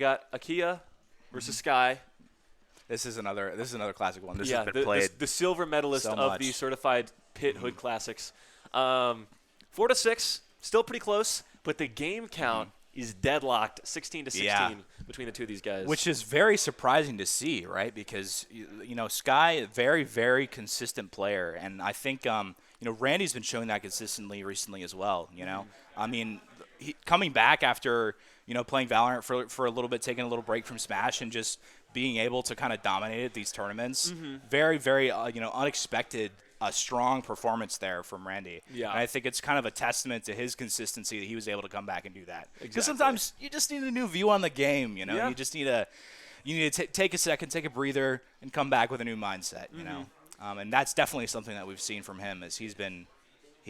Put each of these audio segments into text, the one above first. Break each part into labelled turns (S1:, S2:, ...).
S1: got achia versus Sky.
S2: This is another classic one. This
S1: Yeah,
S2: has been played
S1: the silver medalist
S2: so
S1: of
S2: much.
S1: the certified Pit Hood Classics. 4-6, still pretty close, but the game count is deadlocked 16-16 between the two of these guys.
S2: Which is very surprising to see, right? Because, Sky, very, very consistent player. And I think, Randy's been showing that consistently recently as well, I mean, coming back after, playing Valorant for a little bit, taking a little break from Smash and just being able to kind of dominate at these tournaments. Very, very, unexpected. A strong performance there from Randy.
S1: Yeah.
S2: And I think it's kind of a testament to his consistency that he was able to come back and do that. Because
S1: Exactly.
S2: sometimes you just need a new view on the game,
S1: Yeah.
S2: You just need to take a second, take a breather, and come back with a new mindset, And that's definitely something that we've seen from him as he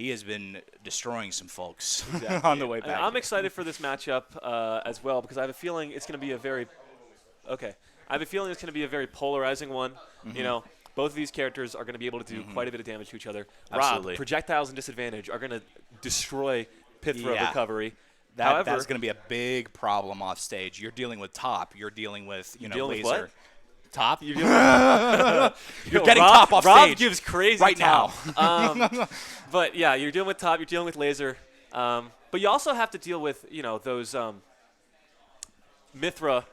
S2: has been destroying some folks on the way back.
S1: I'm excited for this matchup as well because I have a feeling it's going to be a very polarizing one, Both of these characters are going to be able to do quite a bit of damage to each other.
S2: Absolutely.
S1: Rob, projectiles and disadvantage are going to destroy Pythra recovery.
S2: That's going to be a big problem off stage. You're dealing with top. You're dealing with,
S1: dealing with
S2: laser.
S1: what?
S2: Top?
S1: You're getting
S2: top off
S1: Rob
S2: stage.
S1: gives crazy
S2: right
S1: top.
S2: now.
S1: But, yeah, you're dealing with top. You're dealing with laser. But you also have to deal with, those Mythra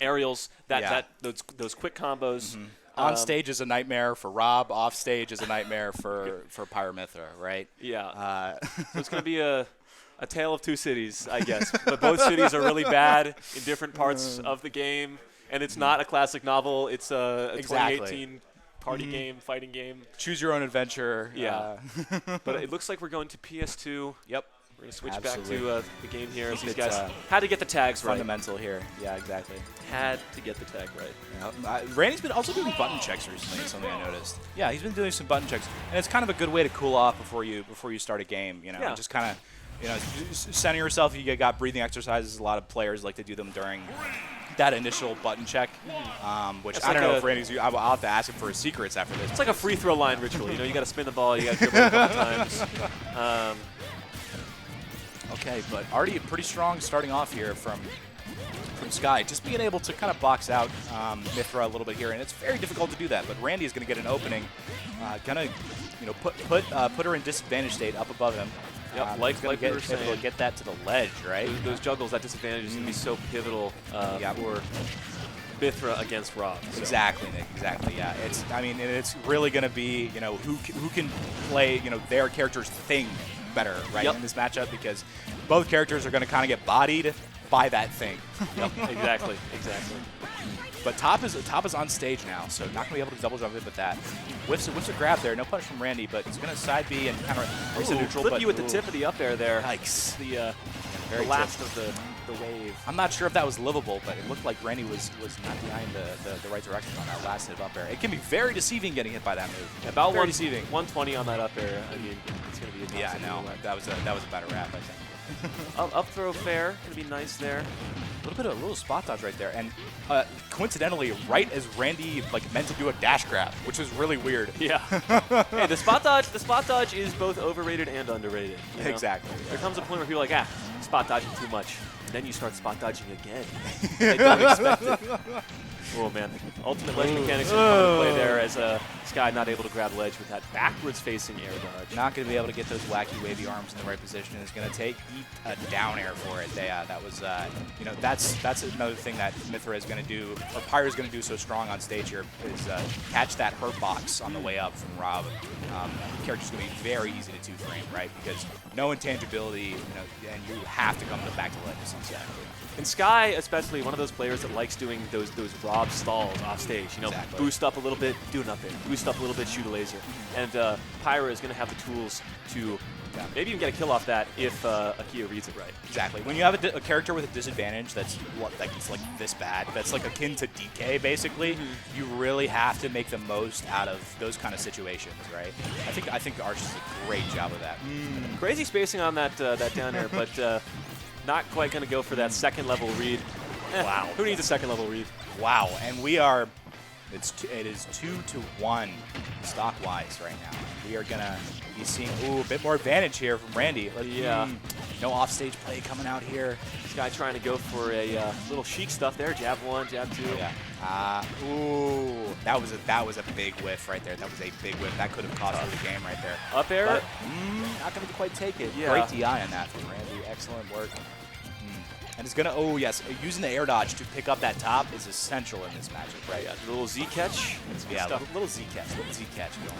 S1: aerials, those quick combos.
S2: On stage is a nightmare for Rob. Off stage is a nightmare for Pyra Mythra, right?
S1: Yeah. So it's going to be a tale of two cities, I guess. But both cities are really bad in different parts of the game. And it's not a classic novel. It's a 2018 party game, fighting game.
S2: Choose your own adventure.
S1: Yeah. But it looks like we're going to PS2.
S2: Yep.
S1: We're going to switch back to the game here. As these
S2: It's,
S1: guys had to get the tags right.
S2: Fundamental here. Yeah, exactly.
S1: Had to get the tag right.
S2: Yeah. Randy's been also doing button checks recently, something I noticed. Yeah, he's been doing some button checks. And it's kind of a good way to cool off before you start a game,
S1: Yeah.
S2: Just kind of, center yourself. You got breathing exercises. A lot of players like to do them during that initial button check, which
S1: It's
S2: I don't
S1: like
S2: know if Randy's. I'll have to ask him for his secrets after this.
S1: It's like a free throw line ritual. You got to spin the ball. You got to dribble it a couple times.
S2: Okay, but already pretty strong starting off here from Sky. Just being able to kind of box out Mythra a little bit here, and it's very difficult to do that. But Randy is going to get an opening, gonna put her in disadvantage state up above him.
S1: Yep, like we were saying.
S2: Able to get that to the ledge, right?
S1: Those juggles, that disadvantage is going to be so pivotal for Mythra against Rob. So.
S2: Exactly, Nick. Exactly. Yeah. It's really going to be who can play their character's thing better, right, in this matchup, because both characters are going to kind of get bodied by that thing.
S1: Yep, exactly.
S2: But top is on stage now, so not going to be able to double jump in with that. Whiffs a grab there. No punish from Randy, but he's going to side B and kind of neutral.
S1: Flip you at the tip of the up air there.
S2: Yikes.
S1: The last of the wave.
S2: I'm not sure if that was livable, but it looked like Randy was not behind the right direction on that last hit up air. It can be very deceiving getting hit by that move.
S1: About
S2: very deceiving.
S1: 120 on that up air. I mean, it's going to be a
S2: I know. That was a better wrap, I think.
S1: Up throw fair. Going to be nice there.
S2: A little spot dodge right there, and coincidentally, right as Randy meant to do a dash grab, which was really weird.
S1: Yeah. Hey, the spot dodge is both overrated and underrated.
S2: Exactly.
S1: There comes a point where people are like, spot dodging too much, and then you start spot dodging again. They don't expect it. Oh man, ultimate ledge mechanics come into play there as Sky not able to grab ledge with that backwards-facing air dodge.
S2: Not going to be able to get those wacky wavy arms in the right position. Is going to eat a down air for it. That was that's another thing that Mythra is going to do, or Pyra is going to do so strong on stage here, is catch that hurt box on the way up from Rob. The character's going to be very easy to two-frame, right? Because no intangibility, and you have to come back to ledge essentially.
S1: And Sky, especially, one of those players that likes doing those Rob stalls off stage.
S2: Exactly.
S1: Boost up a little bit, do nothing. Boost up a little bit, shoot a laser. And Pyra is going to have the tools to maybe even get a kill off that if achia reads it right.
S2: Exactly. When you have a character with a disadvantage that's like this bad, that's like akin to DK basically, you really have to make the most out of those kind of situations, right? I think Arch does a great job of that.
S1: Crazy spacing on that down air, but not quite going to go for that second level read.
S2: Wow.
S1: Who needs a second level read?
S2: Wow. And it is 2-1 stock wise right now. we are going to be seeing, a bit more advantage here from Randy.
S1: Yeah.
S2: No offstage play coming out here.
S1: This guy trying to go for a little chic stuff there. Jab 1, jab 2.
S2: Yeah. That was a big whiff right there. That was a big whiff. That could have cost us the game right there.
S1: Up air.
S2: But, not going to quite take it.
S1: Yeah.
S2: Great DI on that from Randy. Excellent work. And it's going to, yes, using the air dodge to pick up that top is essential in this matchup, right?
S1: Yeah, a little Z catch.
S2: Yeah, little Z catch going on.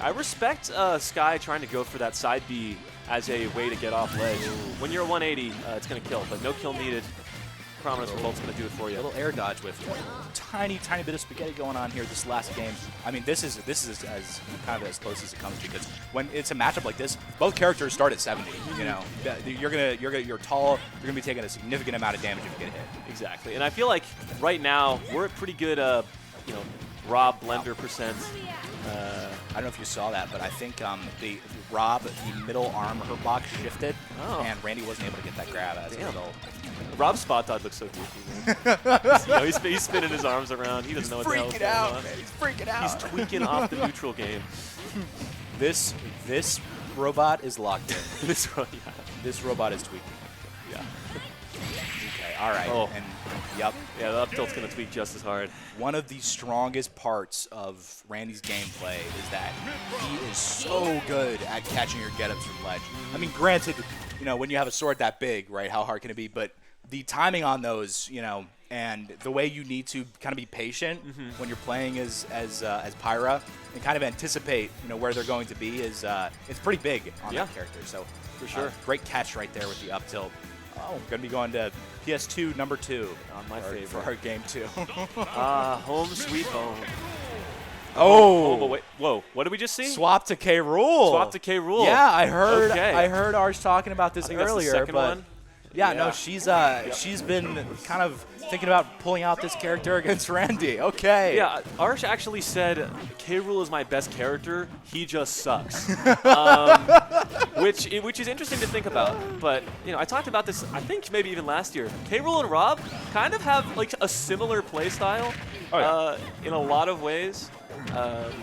S1: I respect Sky trying to go for that side B as a way to get off ledge. When you're 180, it's going to kill, but no kill needed. Prominence Revolt's going to do it for you.
S2: A little air dodge with tiny bit of spaghetti going on here this last game. I mean, this is as kind of as close as it comes because when it's a matchup like this, both characters start at 70. You know, you're tall. You're gonna be taking a significant amount of damage if you get hit.
S1: Exactly, and I feel like right now we're at pretty good, R.O.B blender percent.
S2: I don't know if you saw that, but I think the R.O.B, the middle arm hurt block shifted, and Randy wasn't able to get that grab as a result.
S1: R.O.B's spot dodge looks so goofy, man. He's spinning his arms around. He doesn't know what the hell is going on.
S2: Man. He's freaking out.
S1: He's tweaking off the neutral game.
S2: This robot is locked in.
S1: This
S2: robot is tweaking.
S1: Yeah.
S2: Okay, all right.
S1: Oh.
S2: And, yep.
S1: Yeah, the up tilt's going to tweak just as hard.
S2: One of the strongest parts of Randy's gameplay is that he is so good at catching your get-ups from ledge. I mean, granted, when you have a sword that big, right, how hard can it be? But the timing on those, and the way you need to kind of be patient when you're playing as Pyra and kind of anticipate, where they're going to be is it's pretty big on that character. So
S1: for sure,
S2: great catch right there with the up tilt. Oh, going to be going to PS2 number 2
S1: on my favorite
S2: for our game 2.
S1: Home sweet home.
S2: Oh,
S1: but wait, whoa! What did we just see?
S2: Swap to K. Rool.
S1: Swap to K. Rool.
S2: Yeah, I heard.
S1: Okay.
S2: I heard Arch talking about this earlier.
S1: That's the second
S2: but
S1: one.
S2: Yeah, no, she's been kind of thinking about pulling out this character against Randy. Okay.
S1: Yeah, Arch actually said K. Rool is my best character. He just sucks, which is interesting to think about. But I talked about this. I think maybe even last year. K. Rool and R.O.B kind of have like a similar play style in a lot of ways. But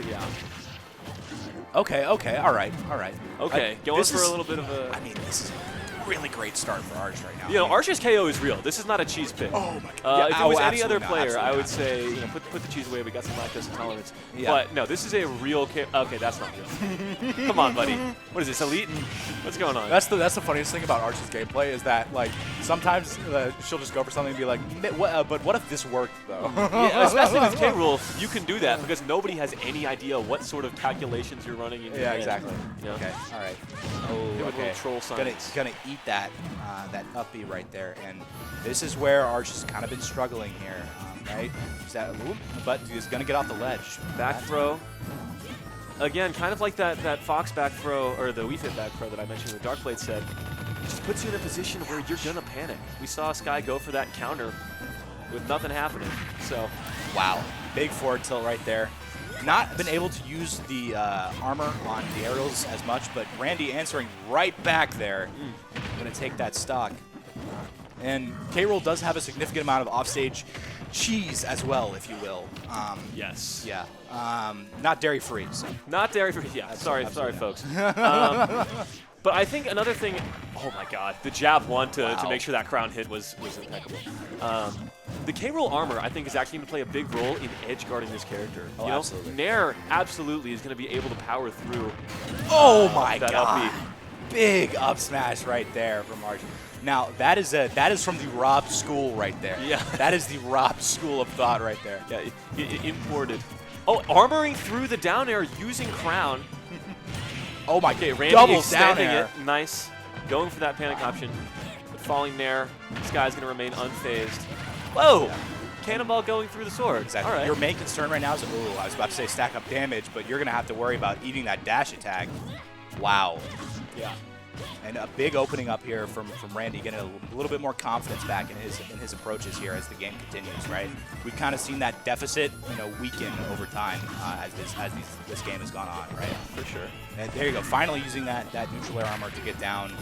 S1: yeah.
S2: Okay, all right.
S1: Okay, going for a little bit of a...
S2: I mean, this is a really great start for Arch right now.
S1: Arch's KO is real. This is not a cheese pick.
S2: Oh, my God.
S1: If it was any other player, I would say, put the cheese away. We got some lactose intolerance. Yeah. But, no, this is a real KO. Okay, that's not real. Come on, buddy. What is this, Elite? What's going on?
S2: That's the funniest thing about Arch's gameplay is that, like, sometimes she'll just go for something and be like, but what if this worked, though?
S1: Yeah, especially with K. Rool, you can do that because nobody has any idea what sort of calculations you're running in your head.
S2: Exactly. Okay, all right.
S1: Oh, okay. Troll science.
S2: Gonna eat that up B right there, and this is where Arch has kind of been struggling here, right? But he's gonna get off the ledge.
S1: Back throw. Again, kind of like that Fox back throw, or the Wii Fit back throw that I mentioned with Darkblade said. It just puts you in a position where you're gonna panic. We saw Sky go for that counter with nothing happening. So,
S2: wow, big forward tilt right there. Not been able to use the armor on the aerials as much, but Randy answering right back there. Going to take that stock. And K. Rool does have a significant amount of offstage cheese as well, if you will.
S1: Yes.
S2: Yeah. Not dairy free. So.
S1: Not dairy free. Yeah. Sorry, folks. But I think another thing. Oh my God, the jab 1 to make sure that crown hit was impeccable. The K. Rool armor, I think, is actually going to play a big role in edge guarding this character.
S2: Oh, absolutely.
S1: Nair absolutely is going to be able to power through.
S2: Oh my God!
S1: Up
S2: Big up smash right there from Arch. Now that is from the R.O.B school right there.
S1: Yeah.
S2: That is the R.O.B school of thought right there.
S1: Yeah, imported. Oh, armoring through the down air using crown.
S2: Oh my
S1: God, Randy
S2: double
S1: extending
S2: down air.
S1: It. Nice. Going for that panic option. But falling Nair. This guy's going to remain unfazed. Whoa! Yeah. Cannonball going through the sword.
S2: Exactly.
S1: All right.
S2: Your main concern right now is, I was about to say stack up damage, but you're going to have to worry about eating that dash attack. Wow.
S1: Yeah.
S2: And a big opening up here from Randy, getting a little bit more confidence back in his approaches here as the game continues, right? We've kind of seen that deficit, weaken over time as this game has gone on, right?
S1: For sure.
S2: And there you go, finally using that neutral air armor to get down.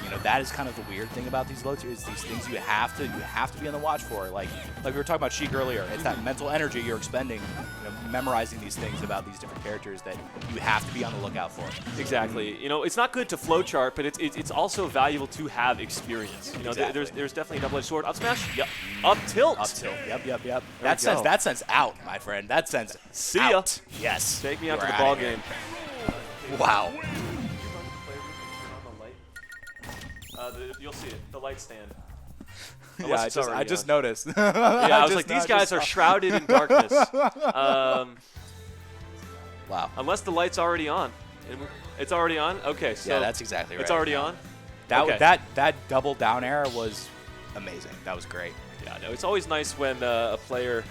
S2: You know, that is kind of the weird thing about these low tiers. These things you have to be on the watch for. Like we were talking about Sheik earlier. It's that mental energy you're expending, you know, memorizing these things about these different characters that you have to be on the lookout for.
S1: Exactly. You know, it's not good to flowchart, but it's also valuable to have experience. You know,
S2: Exactly.
S1: there's definitely a double-edged sword. Up smash. Yep. Up tilt.
S2: Up tilt. Yep.
S1: There
S2: That sends out, my friend. That sends
S1: See
S2: out.
S1: ya.
S2: Yes.
S1: Take me out to
S2: We're
S1: the
S2: outta
S1: ball
S2: here.
S1: game.
S2: Wow.
S1: You'll see it. The light stand.
S2: Yeah, I just noticed.
S1: Yeah, I was like, these guys are shrouded in darkness.
S2: Wow.
S1: Unless the light's already on. It's already on? Okay, so
S2: Yeah, that's exactly right.
S1: it's already on?
S2: That
S1: Okay.
S2: that double down air was amazing. That was great.
S1: Yeah, no, it's always nice when a player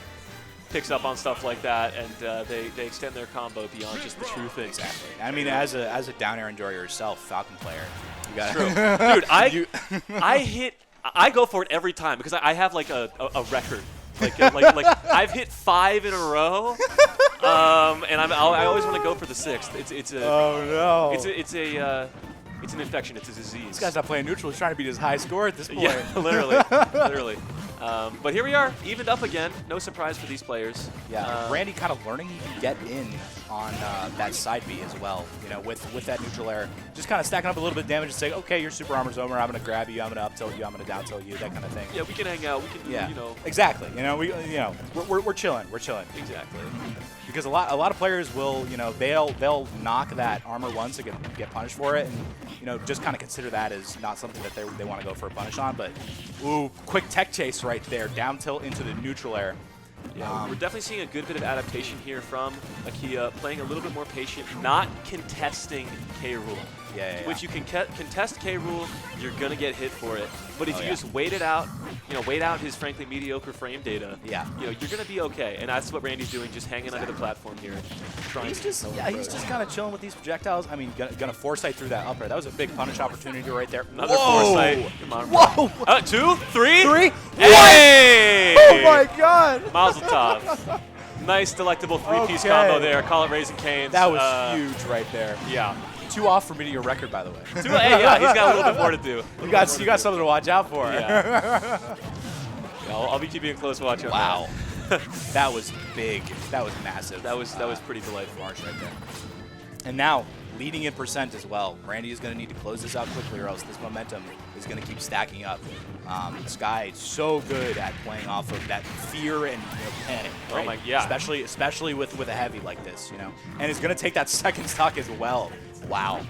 S1: picks up on stuff like that and they extend their combo beyond just the true thing.
S2: Exactly. I mean, as a down air enjoyer yourself, Falcon player, you got
S1: Dude, I go for it every time because I have like a record. Like I've hit 5 in a row, and I always want to go for the 6th. It's a
S2: no.
S1: it's an infection. It's a disease.
S2: This guy's not playing neutral. He's trying to beat his high score at this point.
S1: Yeah, literally. But here we are, evened up again. No surprise for these players.
S2: Yeah, Randy kind of learning he can get in on that side B as well. You know, with that neutral air, just kind of stacking up a little bit of damage and saying, okay, your super armor's over. I'm gonna grab you. I'm gonna up tilt you. I'm gonna down tilt you. That kind of thing.
S1: Yeah, we can hang out. We can,
S2: Yeah,
S1: you know.
S2: exactly. You know, we're chilling. We're chilling.
S1: Exactly.
S2: Because a lot of players will, you know, they'll knock that armor once and get punished for it, and you know, just kind of consider that as not something that they want to go for a punish on. But ooh, quick tech chase right there, down tilt into the neutral air.
S1: Yeah, we're definitely seeing a good bit of adaptation here from Achia, playing a little bit more patient, not contesting K-Rool.
S2: Yeah.
S1: If you can contest K-Rool, you're going to get hit for it. But if you just wait it out, wait out his frankly mediocre frame data, you're going to be okay. And that's what Randy's doing, just hanging under the platform here.
S2: He's just kind of chilling with these projectiles. I mean, gonna foresight through that up air. That was a big punish opportunity right there.
S1: Another foresight. Come on.
S2: Whoa!
S1: 2, 3.
S2: Three?
S1: Hey!
S2: Oh my God!
S1: Mazel tov. Nice, delectable three-piece combo there. Call it Raising Cane's.
S2: That was huge right there.
S1: Yeah.
S2: 2 off for meeting your record, by the way.
S1: Hey, yeah, he's got a little bit more to do.
S2: You got something to watch out for.
S1: Yeah. I'll be keeping a close watch on that.
S2: Wow. That was big. That was massive.
S1: That was pretty delightful.
S2: March right there. And now, leading in percent as well. Randy is going to need to close this out quickly or else this momentum is going to keep stacking up. Sky so good at playing off of that fear and panic. Right?
S1: Oh my, yeah.
S2: Especially with a heavy like this, And is going to take that second stock as well. Wow.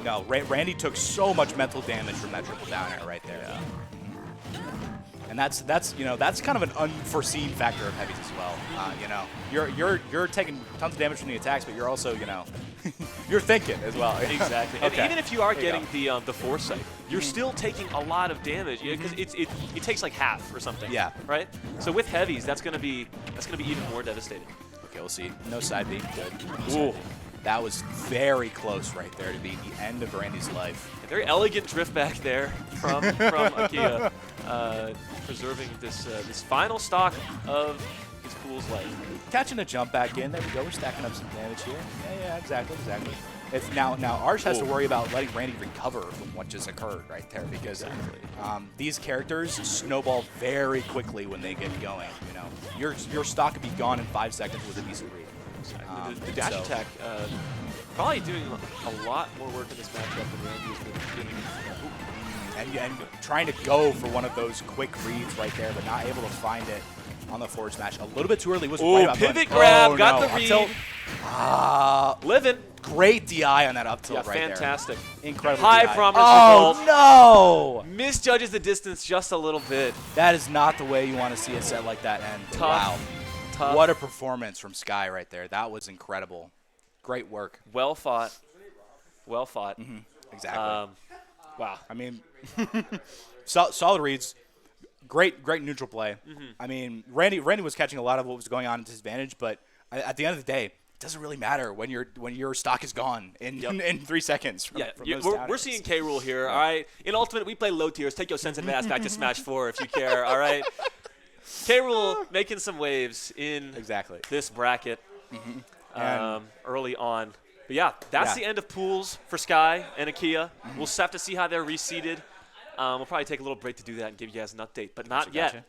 S2: No, Randy took so much mental damage from that triple down air right there.
S1: Yeah.
S2: And that's kind of an unforeseen factor of heavies as well. You're taking tons of damage from the attacks, but you're also you're thinking as well.
S1: Exactly.
S2: Okay.
S1: And even if you are getting the foresight, you're still taking a lot of damage because it takes like half or something.
S2: Yeah.
S1: Right. So with heavies, that's gonna be even more devastating.
S2: Okay, we'll see. No side B. Good.
S1: Ooh.
S2: That was very close right there to be the end of Randy's life.
S1: A very elegant drift back there from Achia, preserving this final stock of his pool's life.
S2: Catching a jump back in. There we go. We're stacking up some damage here. Yeah, exactly. It's now Arsh has to worry about letting Randy recover from what just occurred right there because these characters snowball very quickly when they get going. Your stock could be gone in 5 seconds with a decent read.
S1: The dash attack probably doing a lot more work in this matchup than Randy has been doing.
S2: And trying to go for one of those quick reads right there, but not able to find it on the forward smash. A little bit too early.
S1: Pivot grab, got the read. Living.
S2: Great DI on that up tilt right
S1: fantastic.
S2: There. Incredible
S1: High
S2: DI.
S1: promise
S2: Oh, no!
S1: Misjudges the distance just a little bit.
S2: That is not the way you want to see it set like that. And
S1: Tough.
S2: Wow.
S1: Tough.
S2: What a performance from Sky right there. That was incredible. Great work.
S1: Well fought.
S2: Exactly.
S1: Wow.
S2: I mean, solid reads. Great neutral play. I mean, Randy was catching a lot of what was going on to his advantage, but at the end of the day, it doesn't really matter when your stock is gone in 3 seconds. From
S1: we're seeing K-Rool here. All right. In Ultimate, we play low tiers. Take your sensitive ass back to Smash 4 if you care. All right. K-Rool making some waves in this bracket early on. But yeah, that's
S2: Yeah.
S1: the end of pools for Sky and Achia. We'll just have to see how they're reseeded. We'll probably take a little break to do that and give you guys an update, but not
S2: Gotcha,
S1: yet.
S2: gotcha.